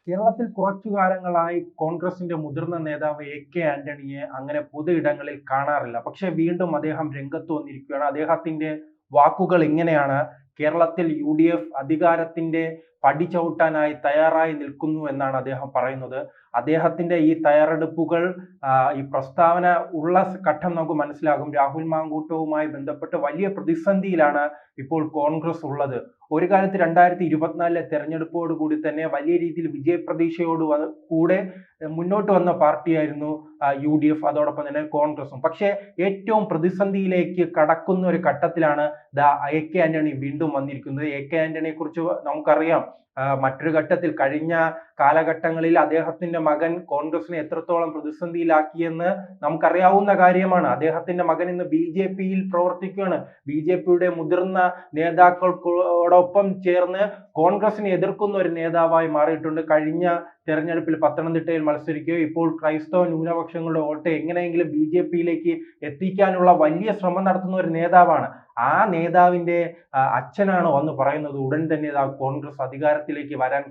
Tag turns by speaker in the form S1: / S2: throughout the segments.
S1: കേരളത്തിൽ കുറച്ചു കാലങ്ങളായി കോൺഗ്രസിന്റെ മുതിർന്ന നേതാവ് എ.കെ. ആന്റണിയെ അങ്ങനെ പൊതു ഇടങ്ങളിൽ കാണാറില്ല. പക്ഷേ വീണ്ടും അദ്ദേഹം രംഗത്ത് വന്നിരിക്കുകയാണ്. അദ്ദേഹത്തിന്റെ വാക്കുകൾ ഇങ്ങനെയാണ്: കേരളത്തിൽ യു.ഡി.എഫ് അധികാരത്തിന്റെ പടി ചവിട്ടാനായി തയ്യാറായി നിൽക്കുന്നു എന്നാണ് അദ്ദേഹം പറയുന്നത്. അദ്ദേഹത്തിന്റെ ഈ തയ്യാറെടുപ്പുകൾ, ഈ പ്രസ്താവന ഉള്ള ഘട്ടം നമുക്ക് മനസ്സിലാകും. രാഹുൽ മാങ്കൂട്ടവുമായി ബന്ധപ്പെട്ട് വലിയ പ്രതിസന്ധിയിലാണ് ഇപ്പോൾ കോൺഗ്രസ് ഉള്ളത്. ഒരു കാലത്ത് 2024 തെരഞ്ഞെടുപ്പോട് കൂടി തന്നെ വലിയ രീതിയിൽ വിജയപ്രതീക്ഷയോട് കൂടെ മുന്നോട്ട് വന്ന പാർട്ടിയായിരുന്നു യു.ഡി.എഫ്, അതോടൊപ്പം തന്നെ കോൺഗ്രസും. പക്ഷേ ഏറ്റവും പ്രതിസന്ധിയിലേക്ക് കടക്കുന്ന ഒരു ഘട്ടത്തിലാണ് എ.കെ. ആന്റണി വീണ്ടും വന്നിരിക്കുന്നത്. എ.കെ. ആന്റണിയെ കുറിച്ച് നമുക്കറിയാം. മറ്റൊരു ഘട്ടത്തിൽ കഴിഞ്ഞ കാലഘട്ടങ്ങളിൽ അദ്ദേഹത്തിന്റെ മകൻ കോൺഗ്രസിനെ എത്രത്തോളം പ്രതിസന്ധിയിലാക്കിയെന്ന് നമുക്കറിയാവുന്ന കാര്യമാണ്. അദ്ദേഹത്തിന്റെ മകൻ ഇന്ന് ബി.ജെ.പിയിൽ പ്രവർത്തിക്കുകയാണ്. ബി.ജെ.പിയുടെ മുതിർന്ന നേതാക്കളോടൊപ്പം ചേർന്ന് കോൺഗ്രസിനെ എതിർക്കുന്ന ഒരു നേതാവായി മാറിയിട്ടുണ്ട്. കഴിഞ്ഞ തെരഞ്ഞെടുപ്പിൽ പത്തനംതിട്ടയിൽ മത്സരിക്കുകയും ഇപ്പോൾ ക്രൈസ്തവ ന്യൂനപക്ഷങ്ങളുടെ വോട്ട് എങ്ങനെയെങ്കിലും ബി.ജെ.പിയിലേക്ക് എത്തിക്കാനുള്ള വലിയ ശ്രമം നടത്തുന്ന ഒരു നേതാവാണ്. ആ നേതാവിന്റെ അച്ഛനാണ് വന്ന് പറയുന്നത് ഉടൻ തന്നെ കോൺഗ്രസ് അധികാരത്തിലേക്ക് വരാൻ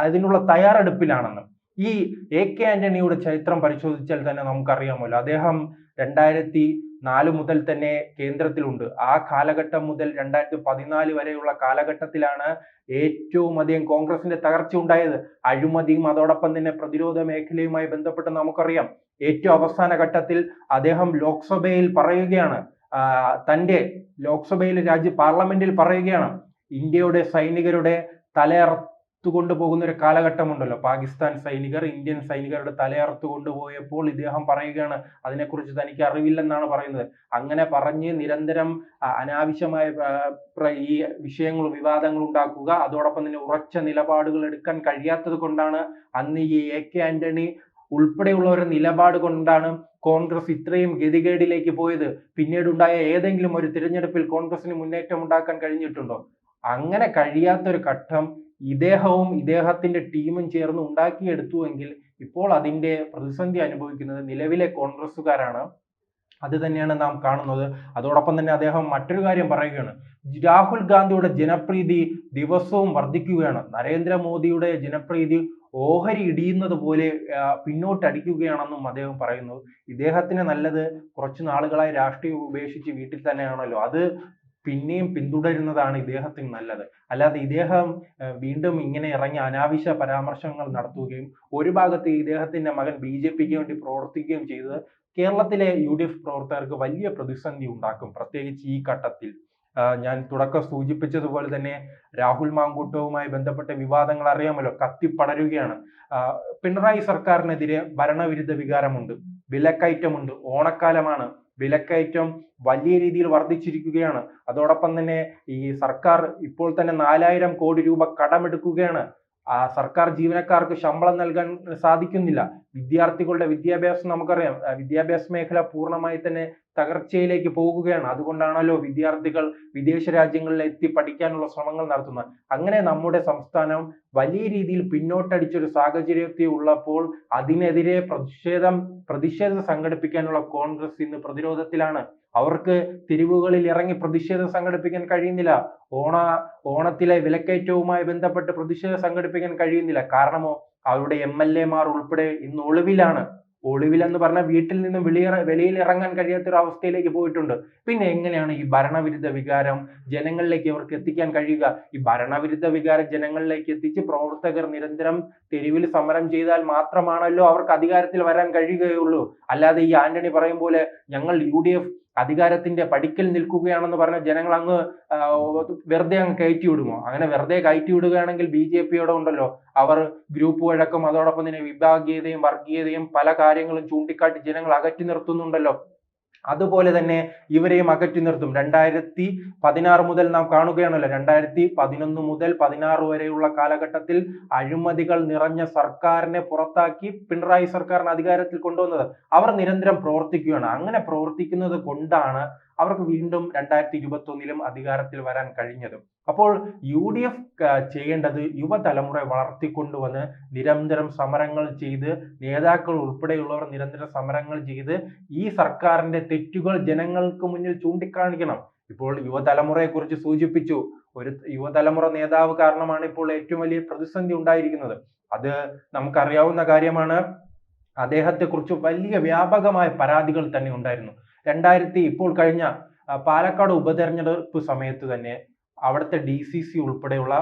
S1: അതിനുള്ള തയ്യാറെടുപ്പിലാണെന്ന്. ഈ എ.കെ. ആന്റണിയുടെ ചരിത്രം പരിശോധിച്ചാൽ തന്നെ നമുക്കറിയാമല്ലോ. അദ്ദേഹം 2004 മുതൽ തന്നെ കേന്ദ്രത്തിലുണ്ട്. ആ കാലഘട്ടം മുതൽ 2014 വരെയുള്ള കാലഘട്ടത്തിലാണ് ഏറ്റവും അധികം കോൺഗ്രസിന്റെ തകർച്ച ഉണ്ടായത്. അഴിമതിയും അതോടൊപ്പം തന്നെ പ്രതിരോധ മേഖലയുമായി ബന്ധപ്പെട്ട് നമുക്കറിയാം. ഏറ്റവും അവസാന ഘട്ടത്തിൽ അദ്ദേഹം ലോക്സഭയിൽ പറയുകയാണ്, തന്റെ ലോക്സഭയിൽ പാർലമെന്റിൽ പറയുകയാണ്, ഇന്ത്യയുടെ സൈനികരുടെ തലയറുത്തു കൊണ്ടുപോകുന്ന ഒരു കാലഘട്ടമുണ്ടല്ലോ. പാകിസ്ഥാൻ സൈനികർ ഇന്ത്യൻ സൈനികരുടെ തലയറുത്തു കൊണ്ടുപോയപ്പോൾ ഇദ്ദേഹം പറയുകയാണ് അതിനെക്കുറിച്ച് തനിക്ക് അറിവില്ലെന്നാണ് പറയുന്നത്. അങ്ങനെ പറഞ്ഞ് നിരന്തരം അനാവശ്യമായ ഈ വിഷയങ്ങൾ, വിവാദങ്ങൾ ഉണ്ടാക്കുക, അതോടൊപ്പം തന്നെ ഉറച്ച നിലപാടുകൾ എടുക്കാൻ കഴിയാത്തത് കൊണ്ടാണ് അന്ന് ഈ എ.കെ. ആന്റണി ഉൾപ്പെടെയുള്ള ഒരു നിലപാട് കൊണ്ടാണ് കോൺഗ്രസ് ഇത്രയും ഗതികേടിലേക്ക് പോയത്. പിന്നീടുണ്ടായ ഏതെങ്കിലും ഒരു തിരഞ്ഞെടുപ്പിൽ കോൺഗ്രസിന് മുന്നേറ്റം ഉണ്ടാക്കാൻ കഴിഞ്ഞിട്ടുണ്ടോ? അങ്ങനെ കഴിയാത്തൊരു ഘട്ടം ഇദ്ദേഹവും ഇദ്ദേഹത്തിന്റെ ടീമും ചേർന്ന് ഉണ്ടാക്കിയെടുത്തുവെങ്കിൽ ഇപ്പോൾ അതിന്റെ പ്രതിസന്ധി അനുഭവിക്കുന്നത് നിലവിലെ കോൺഗ്രസ്സുകാരാണ്. അത് തന്നെയാണ് നാം കാണുന്നത്. അതോടൊപ്പം തന്നെ അദ്ദേഹം മറ്റൊരു കാര്യം പറയുകയാണ്: രാഹുൽ ഗാന്ധിയുടെ ജനപ്രീതി ദിവസവും വർദ്ധിക്കുകയാണ്. നരേന്ദ്രമോദിയുടെ ജനപ്രീതി ഓഹരി ഇടിയുന്നത് പോലെ പിന്നോട്ടടിക്കുകയാണെന്നും അദ്ദേഹം പറയുന്നു. ഇദ്ദേഹത്തിന് നല്ലത് കുറച്ചു നാളുകളായി രാഷ്ട്രീയം ഉപേക്ഷിച്ച് വീട്ടിൽ തന്നെയാണല്ലോ. അത് പിന്നെയും പിന്തുടരുന്നതാണ് ഇദ്ദേഹത്തിന് നല്ലത്. അല്ലാതെ ഇദ്ദേഹം വീണ്ടും ഇങ്ങനെ ഇറങ്ങി അനാവശ്യ പരാമർശങ്ങൾ നടത്തുകയും ഒരു ഭാഗത്ത് ഇദ്ദേഹത്തിന്റെ മകൻ ബി.ജെ.പിക്ക് വേണ്ടി പ്രവർത്തിക്കുകയും ചെയ്തത് കേരളത്തിലെ യു.ഡി.എഫ് പ്രവർത്തകർക്ക് വലിയ പ്രതിസന്ധി ഉണ്ടാക്കും. പ്രത്യേകിച്ച് ഈ ഘട്ടത്തിൽ ഞാൻ തുടക്കം സൂചിപ്പിച്ചതുപോലെ തന്നെ രാഹുൽ മാങ്കൂട്ടവുമായി ബന്ധപ്പെട്ട വിവാദങ്ങൾ അറിയാമല്ലോ, കത്തിപ്പടരുകയാണ്. പിണറായി സർക്കാരിനെതിരെ ഭരണവിരുദ്ധ വികാരമുണ്ട്, വിലക്കയറ്റമുണ്ട്, ഓണക്കാലമാണ്, വിലക്കയറ്റം വലിയ രീതിയിൽ വർദ്ധിച്ചിരിക്കുകയാണ്. അതോടൊപ്പം തന്നെ ഈ സർക്കാർ ഇപ്പോൾ തന്നെ 4000 കോടി രൂപ കടമെടുക്കുകയാണ്. സർക്കാർ ജീവനക്കാർക്ക് ശമ്പളം നൽകാൻ സാധിക്കുന്നില്ല. വിദ്യാർത്ഥികളുടെ വിദ്യാഭ്യാസം നമുക്കറിയാം, വിദ്യാഭ്യാസ മേഖല പൂർണ്ണമായി തന്നെ തകർച്ചയിലേക്ക് പോകുകയാണ്. അതുകൊണ്ടാണല്ലോ വിദ്യാർത്ഥികൾ വിദേശ രാജ്യങ്ങളിൽ എത്തി പഠിക്കാനുള്ള ശ്രമങ്ങൾ നടത്തുന്നത്. അങ്ങനെ നമ്മുടെ സംസ്ഥാനം വലിയ രീതിയിൽ പിന്നോട്ടടിച്ചൊരു സാഹചര്യത്തിൽ ഉള്ളപ്പോൾ അതിനെതിരെ പ്രതിഷേധം സംഘടിപ്പിക്കാനുള്ള കോൺഗ്രസ് ഇന്ന് പ്രതിരോധത്തിലാണ്. അവർക്ക് തെരുവുകളിൽ ഇറങ്ങി പ്രതിഷേധം സംഘടിപ്പിക്കാൻ കഴിയുന്നില്ല. ഓണത്തിലെ വിലക്കയറ്റവുമായി ബന്ധപ്പെട്ട് പ്രതിഷേധം സംഘടിപ്പിക്കാൻ കഴിയുന്നില്ല. കാരണമോ അവരുടെ എം.എൽ.എമാർ ഉൾപ്പെടെ ഇന്ന് ഒളിവിലാണ്. ഒളിവിലെന്ന് പറഞ്ഞാൽ വീട്ടിൽ നിന്നും വെളിയിൽ ഇറങ്ങാൻ കഴിയാത്ത ഒരു അവസ്ഥയിലേക്ക് പോയിട്ടുണ്ട്. പിന്നെ എങ്ങനെയാണ് ഈ ഭരണവിരുദ്ധ വികാരം ജനങ്ങളിലേക്ക് ഇവർക്ക് എത്തിക്കാൻ കഴിയുക? ഈ ഭരണവിരുദ്ധ വികാരം ജനങ്ങളിലേക്ക് എത്തിച്ച് പ്രവർത്തകർ നിരന്തരം തെരുവിൽ സമരം ചെയ്താൽ മാത്രമാണല്ലോ അവർക്ക് അധികാരത്തിൽ വരാൻ കഴിയുകയുള്ളൂ. അല്ലാതെ ഈ ആന്റണി പറയും പോലെ ഞങ്ങൾ യു.ഡി.എഫ് അധികാരത്തിന്റെ പടിക്കൽ നിൽക്കുകയാണെന്ന് പറഞ്ഞ ജനങ്ങൾ അങ്ങ് വെറുതെ അങ്ങ് കയറ്റി വിടുമോ? അങ്ങനെ വെറുതെ കയറ്റി വിടുകയാണെങ്കിൽ ബി.ജെ.പിയോടെ ഉണ്ടല്ലോ, അവർ ഗ്രൂപ്പ് വഴക്കം അതോടൊപ്പം തന്നെ വിഭാഗീയതയും വർഗീയതയും പല കാര്യങ്ങളും ചൂണ്ടിക്കാട്ടി ജനങ്ങൾ അകറ്റി നിർത്തുന്നുണ്ടല്ലോ. അതുപോലെ തന്നെ ഇവരെയും അകറ്റി നിർത്തും. 2016 മുതൽ നാം കാണുകയാണല്ലോ, 2011 മുതൽ 16 വരെയുള്ള കാലഘട്ടത്തിൽ അഴിമതികൾ നിറഞ്ഞ സർക്കാരിനെ പുറത്താക്കി പിണറായി സർക്കാരിനെ അധികാരത്തിൽ കൊണ്ടുവന്നത്. അവർ നിരന്തരം പ്രവർത്തിക്കുകയാണ്. അങ്ങനെ പ്രവർത്തിക്കുന്നത് കൊണ്ടാണ് അവർക്ക് വീണ്ടും 2021 അധികാരത്തിൽ വരാൻ കഴിഞ്ഞത്. അപ്പോൾ യു.ഡി.എഫ് ചെയ്യേണ്ടത് യുവതലമുറയെ വളർത്തിക്കൊണ്ടുവന്ന് നിരന്തരം സമരങ്ങൾ ചെയ്ത്, നേതാക്കൾ ഉൾപ്പെടെയുള്ളവർ നിരന്തരം സമരങ്ങൾ ചെയ്ത് ഈ സർക്കാരിന്റെ തെറ്റുകൾ ജനങ്ങൾക്ക് മുന്നിൽ ചൂണ്ടിക്കാണിക്കണം. ഇപ്പോൾ യുവതലമുറയെ കുറിച്ച് സൂചിപ്പിച്ചു. ഒരു യുവതലമുറ നേതാവ് കാരണമാണ് ഇപ്പോൾ ഏറ്റവും വലിയ പ്രതിസന്ധി ഉണ്ടായിരിക്കുന്നത്. അത് നമുക്കറിയാവുന്ന കാര്യമാണ്. അദ്ദേഹത്തെ കുറിച്ച് വലിയ വ്യാപകമായ പരാതികൾ തന്നെ ഉണ്ടായിരുന്നു. ഇപ്പോൾ കഴിഞ്ഞ പാലക്കാട് ഉപതെരഞ്ഞെടുപ്പ് സമയത്ത് തന്നെ അവിടുത്തെ DCC ഉൾപ്പെടെയുള്ള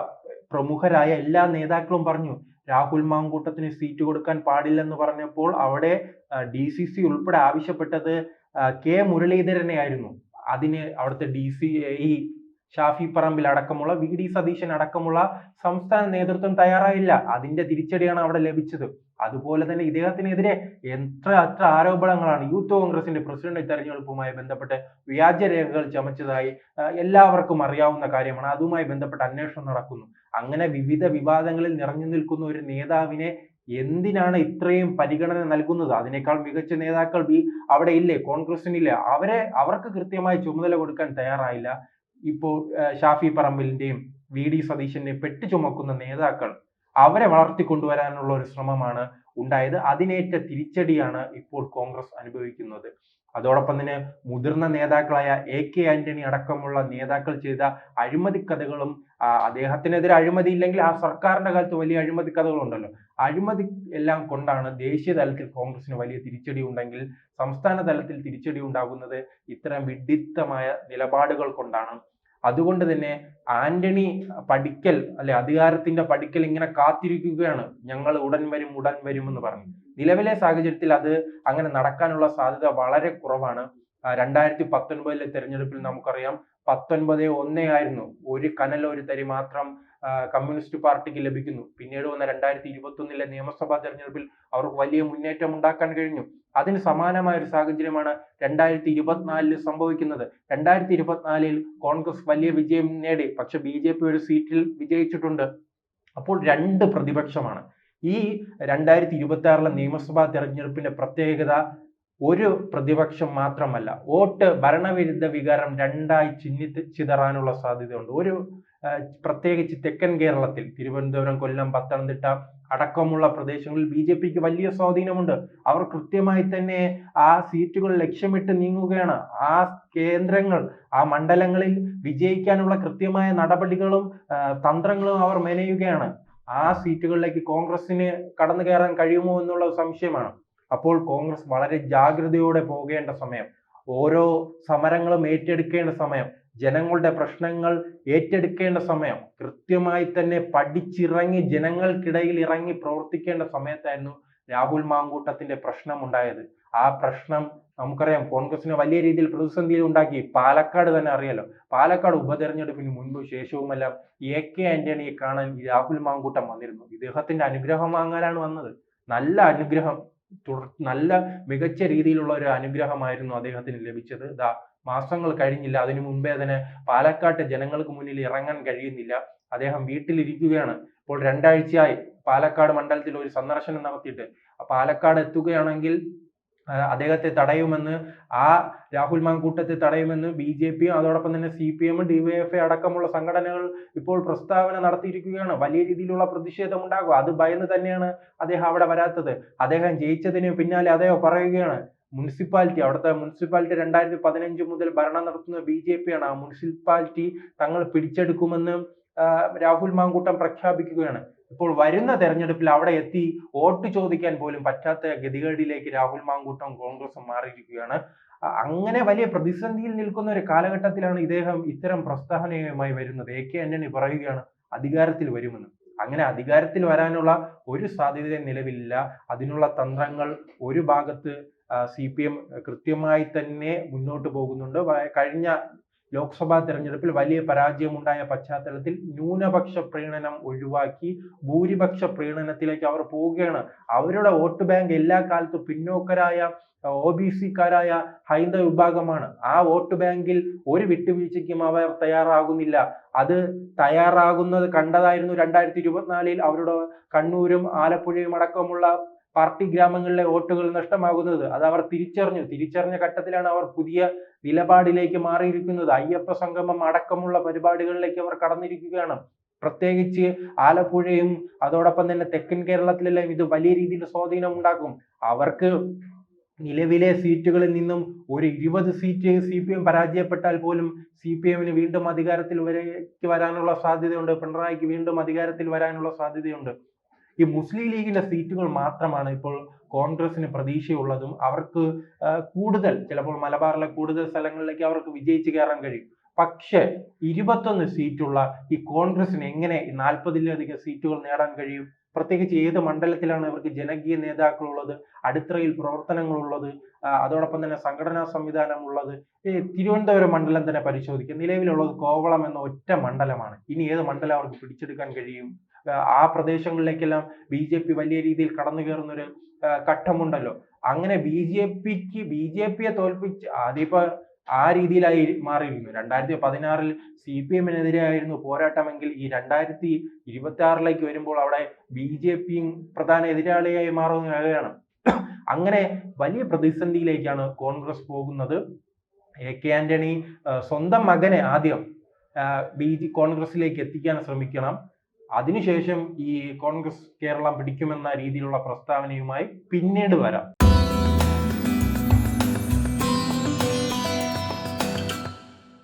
S1: പ്രമുഖരായ എല്ലാ നേതാക്കളും പറഞ്ഞു രാഹുൽ മാങ്കൂട്ടത്തിന് സീറ്റ് കൊടുക്കാൻ പാടില്ലെന്ന് പറഞ്ഞപ്പോൾ അവിടെ DCC ഉൾപ്പെടെ ആവശ്യപ്പെട്ടത് കെ മുരളീധരനെ ആയിരുന്നു. അതിന് അവിടുത്തെ ഈ ഷാഫി പറമ്പിൽ അടക്കമുള്ള VD സതീശൻ അടക്കമുള്ള സംസ്ഥാന നേതൃത്വം തയ്യാറായില്ല. അതിന്റെ തിരിച്ചടിയാണ് അവിടെ ലഭിച്ചത്. അതുപോലെ തന്നെ ഇദ്ദേഹത്തിനെതിരെ എത്ര ആരോപണങ്ങളാണ് യൂത്ത് കോൺഗ്രസിന്റെ പ്രസിഡന്റ് തെരഞ്ഞെടുപ്പുമായി ബന്ധപ്പെട്ട് വ്യാജരേഖകൾ ചമച്ചതായി എല്ലാവർക്കും അറിയാവുന്ന കാര്യമാണ്. അതുമായി ബന്ധപ്പെട്ട് അന്വേഷണം നടക്കുന്നു. അങ്ങനെ വിവിധ വിവാദങ്ങളിൽ നിറഞ്ഞു നിൽക്കുന്ന ഒരു നേതാവിനെ എന്തിനാണ് ഇത്രയും പരിഗണന നൽകുന്നത്? അതിനേക്കാൾ മികച്ച നേതാക്കൾ അവിടെ ഇല്ലേ? കോൺഗ്രസിനില്ലേ? അവർക്ക് കൃത്യമായി ചുമതല കൊടുക്കാൻ തയ്യാറായില്ല. ഇപ്പോൾ ഷാഫി പറമ്പിലിന്റെയും VD സതീശന്റെയും പെട്ടു ചുമക്കുന്ന നേതാക്കൾ അവരെ വളർത്തിക്കൊണ്ടുവരാനുള്ള ഒരു ശ്രമമാണ് ഉണ്ടായത്. അതിനേറ്റ തിരിച്ചടിയാണ് ഇപ്പോൾ കോൺഗ്രസ് അനുഭവിക്കുന്നത്. അതോടൊപ്പം തന്നെ മുതിർന്ന നേതാക്കളായ AK ആന്റണി അടക്കമുള്ള നേതാക്കൾ ചെയ്ത അഴിമതി കഥകളും അദ്ദേഹത്തിനെതിരെ അഴിമതി ഇല്ലെങ്കിൽ ആ സർക്കാരിന്റെ കാലത്ത് വലിയ അഴിമതി കഥകളുണ്ടല്ലോ. അഴിമതി എല്ലാം കൊണ്ടാണ് ദേശീയ തലത്തിൽ കോൺഗ്രസിന് വലിയ തിരിച്ചടി ഉണ്ടെങ്കിൽ സംസ്ഥാന തലത്തിൽ തിരിച്ചടി ഉണ്ടാകുന്നത് ഇത്തരം വിഡ്ഢിത്തമായ നിലപാടുകൾ കൊണ്ടാണ്. അതുകൊണ്ട് തന്നെ ആന്റണി അധികാരത്തിന്റെ പടിക്കൽ ഇങ്ങനെ കാത്തിരിക്കുകയാണ്. ഞങ്ങൾ ഉടൻ വരും എന്ന് പറഞ്ഞു. നിലവിലെ സാഹചര്യത്തിൽ അത് അങ്ങനെ നടക്കാനുള്ള സാധ്യത വളരെ കുറവാണ്. 2019 തെരഞ്ഞെടുപ്പിൽ നമുക്കറിയാം 19-1 ആയിരുന്നു. ഒരു തരി മാത്രം കമ്മ്യൂണിസ്റ്റ് പാർട്ടിക്ക് ലഭിക്കുന്നു. പിന്നീട് വന്ന 2021 നിയമസഭാ തെരഞ്ഞെടുപ്പിൽ അവർക്ക് വലിയ മുന്നേറ്റം ഉണ്ടാക്കാൻ കഴിഞ്ഞു. അതിന് സമാനമായ ഒരു സാഹചര്യമാണ് 2024 സംഭവിക്കുന്നത്. 2024 കോൺഗ്രസ് വലിയ വിജയം നേടി. പക്ഷെ BJP ഒരു സീറ്റിൽ വിജയിച്ചിട്ടുണ്ട്. അപ്പോൾ രണ്ട് പ്രതിപക്ഷമാണ്. ഈ 2026 നിയമസഭാ തെരഞ്ഞെടുപ്പിന്റെ പ്രത്യേകത ഒരു പ്രതിപക്ഷം മാത്രമല്ല, ഭരണവിരുദ്ധ വികാരം രണ്ടായി ചിതറാനുള്ള സാധ്യതയുണ്ട്. പ്രത്യേകിച്ച് തെക്കൻ കേരളത്തിൽ തിരുവനന്തപുരം, കൊല്ലം, പത്തനംതിട്ട അടക്കമുള്ള പ്രദേശങ്ങളിൽ BJPക്ക് വലിയ സ്വാധീനമുണ്ട്. അവർ കൃത്യമായി തന്നെ ആ സീറ്റുകൾ ലക്ഷ്യമിട്ട് നീങ്ങുകയാണ്. ആ കേന്ദ്രങ്ങൾ, ആ മണ്ഡലങ്ങളിൽ വിജയിക്കാനുള്ള കൃത്യമായ നടപടികളും തന്ത്രങ്ങളും അവർ മെനയുകയാണ്. ആ സീറ്റുകളിലേക്ക് കോൺഗ്രസിന് കടന്നു കയറാൻ കഴിയുമോ എന്നുള്ള സംശയമാണ്. അപ്പോൾ കോൺഗ്രസ് വളരെ ജാഗ്രതയോടെ പോകേണ്ട സമയം, ഓരോ സമരങ്ങളും ഏറ്റെടുക്കേണ്ട സമയം, ജനങ്ങളുടെ പ്രശ്നങ്ങൾ ഏറ്റെടുക്കേണ്ട സമയം, കൃത്യമായി തന്നെ പഠിച്ചിറങ്ങി ജനങ്ങൾക്കിടയിൽ ഇറങ്ങി പ്രവർത്തിക്കേണ്ട സമയത്തായിരുന്നു രാഹുൽ മാങ്കൂട്ടത്തിന്റെ പ്രശ്നം ഉണ്ടായത്. ആ പ്രശ്നം നമുക്കറിയാം കോൺഗ്രസിന് വലിയ രീതിയിൽ പ്രതിസന്ധിയിൽ ഉണ്ടാക്കി. പാലക്കാട് തന്നെ അറിയാലോ. പാലക്കാട് ഉപതെരഞ്ഞെടുപ്പിന് മുൻപ് ശേഷവുമെല്ലാം AK ആന്റണിയെ കാണാൻ രാഹുൽ മാങ്കൂട്ടം വന്നിരുന്നു. ഇദ്ദേഹത്തിന്റെ അനുഗ്രഹം വാങ്ങാനാണ് വന്നത്. നല്ല അനുഗ്രഹം, നല്ല മികച്ച രീതിയിലുള്ള ഒരു അനുഗ്രഹമായിരുന്നു അദ്ദേഹത്തിന് ലഭിച്ചത്. മാസങ്ങൾ കഴിഞ്ഞില്ല, അതിനു മുമ്പേ തന്നെ പാലക്കാട്ട് ജനങ്ങൾക്ക് മുന്നിൽ ഇറങ്ങാൻ കഴിയുന്നില്ല. അദ്ദേഹം വീട്ടിലിരിക്കുകയാണ്. ഇപ്പോൾ 2 ആഴ്ചയായി പാലക്കാട് മണ്ഡലത്തിൽ ഒരു സന്ദർശനം നടത്തിയിട്ട്. പാലക്കാട് എത്തുകയാണെങ്കിൽ അദ്ദേഹത്തെ തടയുമെന്ന്, രാഹുൽ മാങ്കൂട്ടത്തെ തടയുമെന്ന് BJP അതോടൊപ്പം തന്നെ CPM, DYFI അടക്കമുള്ള സംഘടനകൾ ഇപ്പോൾ പ്രസ്താവന നടത്തിയിരിക്കുകയാണ്. വലിയ രീതിയിലുള്ള പ്രതിഷേധം ഉണ്ടാകും. അത് ഭയന്ന് തന്നെയാണ് അദ്ദേഹം അവിടെ വരാത്തത്. അദ്ദേഹം ജയിച്ചതിന് പിന്നാലെ അദ്ദേഹം പറയുകയാണ്, അവിടുത്തെ മുനിസിപ്പാലിറ്റി 2015 മുതൽ ഭരണം നടത്തുന്ന BJP ആണ്. ആ മുനിസിപ്പാലിറ്റി തങ്ങൾ പിടിച്ചെടുക്കുമെന്ന് രാഹുൽ മാങ്കൂട്ടം പ്രഖ്യാപിക്കുകയാണ്. ഇപ്പോൾ വരുന്ന തെരഞ്ഞെടുപ്പിൽ അവിടെ എത്തി വോട്ട് ചോദിക്കാൻ പോലും പറ്റാത്ത ഗതികേടിലേക്ക് രാഹുൽ മാങ്കൂട്ടം കോൺഗ്രസ് മാറിയിരിക്കുകയാണ്. അങ്ങനെ വലിയ പ്രതിസന്ധിയിൽ നിൽക്കുന്ന ഒരു കാലഘട്ടത്തിലാണ് ഇദ്ദേഹം ഇത്തരം പ്രസ്താവനയുമായി വരുന്നത്. AK ആന്റണി പറയുകയാണ് അധികാരത്തിൽ വരുമെന്ന്. അങ്ങനെ അധികാരത്തിൽ വരാനുള്ള ഒരു സാധ്യതയും നിലവിലില്ല. അതിനുള്ള തന്ത്രങ്ങൾ ഒരു ഭാഗത്ത് CPM കൃത്യമായി തന്നെ മുന്നോട്ട് പോകുന്നുണ്ട്. കഴിഞ്ഞ ലോക്സഭാ തെരഞ്ഞെടുപ്പിൽ വലിയ പരാജയമുണ്ടായ പശ്ചാത്തലത്തിൽ ന്യൂനപക്ഷ പ്രീണനം ഒഴിവാക്കി ഭൂരിപക്ഷ പ്രീണനത്തിലേക്ക് അവർ പോവുകയാണ്. അവരുടെ വോട്ട് ബാങ്ക് എല്ലാ കാലത്തും പിന്നോക്കരായ OBC-കാരായ ഹൈന്ദവ വിഭാഗമാണ്. ആ വോട്ട് ബാങ്കിൽ ഒരു വിട്ടുവീഴ്ചയ്ക്കും അവർ തയ്യാറാകുന്നില്ല. അത് തയ്യാറാകുന്നത് കണ്ടതായിരുന്നു 2024 അവരുടെ കണ്ണൂരും ആലപ്പുഴയും അടക്കമുള്ള പാർട്ടി ഗ്രാമങ്ങളിലെ വോട്ടുകൾ നഷ്ടമാകുന്നത്. അത് അവർ തിരിച്ചറിഞ്ഞ ഘട്ടത്തിലാണ് അവർ പുതിയ നിലപാടിലേക്ക് മാറിയിരിക്കുന്നത്. അയ്യപ്പ സംഗമം അടക്കമുള്ള പരിപാടികളിലേക്ക് അവർ കടന്നിരിക്കുകയാണ്. പ്രത്യേകിച്ച് ആലപ്പുഴയും അതോടൊപ്പം തന്നെ തെക്കൻ കേരളത്തിലെല്ലാം ഇത് വലിയ രീതിയിൽ സ്വാധീനം ഉണ്ടാക്കും. അവർക്ക് നിലവിലെ സീറ്റുകളിൽ നിന്നും ഒരു 20 സീറ്റ് CPM പരാജയപ്പെട്ടാൽ പോലും CPM-ന് വീണ്ടും അധികാരത്തിൽ വരാനുള്ള സാധ്യതയുണ്ട്. പിണറായിക്ക് വീണ്ടും അധികാരത്തിൽ വരാനുള്ള സാധ്യതയുണ്ട്. ഈ മുസ്ലിം ലീഗിന്റെ സീറ്റുകൾ മാത്രമാണ് ഇപ്പോൾ കോൺഗ്രസിന് പ്രതീക്ഷയുള്ളതും അവർക്ക് കൂടുതൽ ചിലപ്പോൾ മലബാറിലെ കൂടുതൽ സ്ഥലങ്ങളിലേക്ക് അവർക്ക് വിജയിച്ച് കയറാൻ കഴിയും. പക്ഷേ 21 സീറ്റുള്ള ഈ കോൺഗ്രസിന് എങ്ങനെ 40-ലധികം സീറ്റുകൾ നേടാൻ കഴിയും? പ്രത്യേകിച്ച് ഏത് മണ്ഡലത്തിലാണ് ഇവർക്ക് ജനകീയ നേതാക്കളുള്ളത്, അടിത്തറയിൽ പ്രവർത്തനങ്ങളുള്ളത്, അതോടൊപ്പം തന്നെ സംഘടനാ സംവിധാനം ഉള്ളത്? ഈ തിരുവനന്തപുരം മണ്ഡലം തന്നെ പരിശോധിക്കുക. നിലവിലുള്ളത് കോവളം എന്ന ഒറ്റ മണ്ഡലമാണ്. ഇനി ഏത് മണ്ഡലം അവർക്ക് പിടിച്ചെടുക്കാൻ കഴിയും? ആ പ്രദേശങ്ങളിലേക്കെല്ലാം BJP വലിയ രീതിയിൽ കടന്നു കയറുന്ന ഒരു ഘട്ടമുണ്ടല്ലോ. അങ്ങനെ BJPയെ തോൽപ്പിച്ച് അതിപ്പോ ആ രീതിയിലായി മാറിയിരിക്കുന്നു. 2016-ൽ CPM-നെതിരെ ആയിരുന്നു പോരാട്ടമെങ്കിൽ ഈ 2026-ലേക്ക് വരുമ്പോൾ അവിടെ BJPയും പ്രധാന എതിരാളിയായി മാറുകയാണ്. അങ്ങനെ വലിയ പ്രതിസന്ധിയിലേക്കാണ് കോൺഗ്രസ് പോകുന്നത്. AK ആന്റണി സ്വന്തം മകനെ ആദ്യം കോൺഗ്രസിലേക്ക് എത്തിക്കാൻ ശ്രമിക്കണം. അതിനുശേഷം ഈ കോൺഗ്രസ് കേരളം പിടിക്കുമെന്ന രീതിയിലുള്ള പ്രസ്താവനയുമായി പിന്നീട് വരാം.